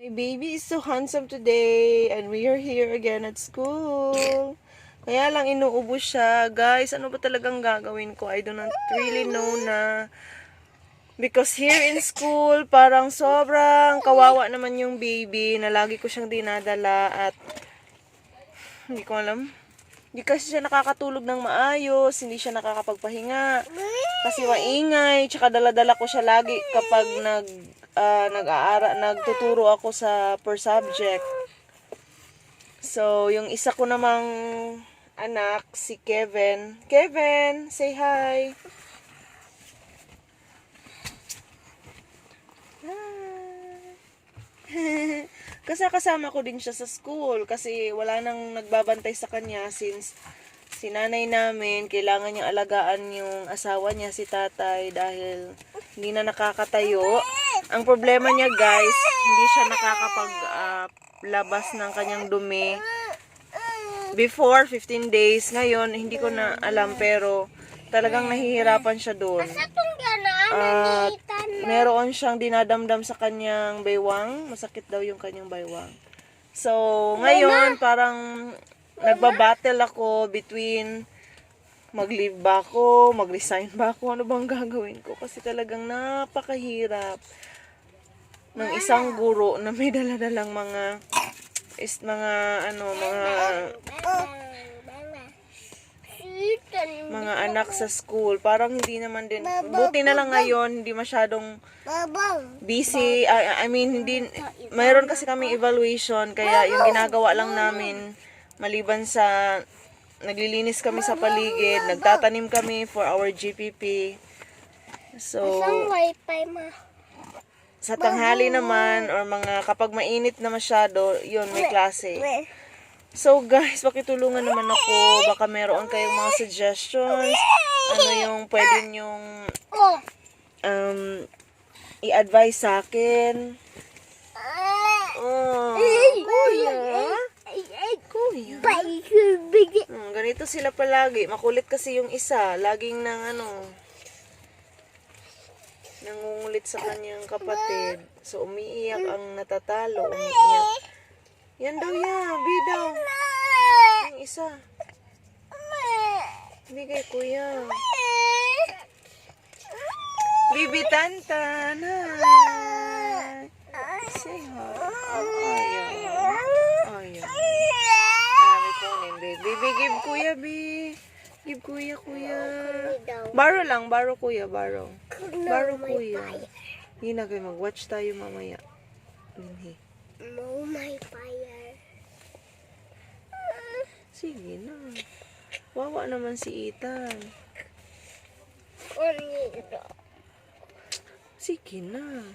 My baby is so handsome today and we are here again at school. Kaya lang inuubo siya. Guys, ano ba talagang gagawin ko? I do not really know na. Because here in school, parang sobrang kawawa naman yung baby na lagi ko siyang dinadala at hindi ko alam. Hindi kasi siya nakakatulog ng maayos, hindi siya nakakapagpahinga. Kasi maingay, tsaka dala-dala ko siya lagi kapag nagtuturo ako sa per subject. So, yung isa ko namang anak, si Kevin. Kevin, say hi. Kasi kasama ko din siya sa school kasi wala nang nagbabantay sa kanya since si nanay namin, kailangan niyang alagaan yung asawa niya, si tatay, dahil hindi na nakakatayo. Ang problema niya guys, hindi siya nakakapaglabas ng kanyang dumi. Before, 15 days. Ngayon, hindi ko na alam pero talagang nahihirapan siya doon. At meron siyang dinadamdam sa kanyang baywang. Masakit daw yung kanyang baywang. So, ngayon, parang nagbabattle ako between mag-leave ba ako, mag-resign ba ako, ano bang gagawin ko? Kasi talagang napakahirap ng isang guro na may daladalang mga anak sa school. Parang hindi naman din, buti na lang ngayon, hindi masyadong busy. I mean, hindi, mayroon kasi kaming evaluation, kaya yung ginagawa lang namin, maliban sa naglilinis kami sa paligid, nagtatanim kami for our GPP. So, sa tanghali naman, or kapag mainit na masyado, yun, may klase. So guys, pakitulungan naman ako. Baka meron kayong mga suggestions. Ano yung pwede nyong i-advise sa akin. Oh, kuya. Ganito sila palagi. Makulit kasi yung isa. Laging nangungulit sa kanyang kapatid. So umiiyak ang natatalo. Umiiyak. Yan daw yan. Daw. Yung isa. Bigay kuya. Bibi Tantan. Say hi. Ayan. May kunin, baby. Give kuya, bi. Give kuya. Baro lang. Baro kuya. Baro kuya. Hindi na kayo mag-watch tayo mamaya. Hindi. No, my fire. Sige na. Wawa naman si Ethan. Sige na.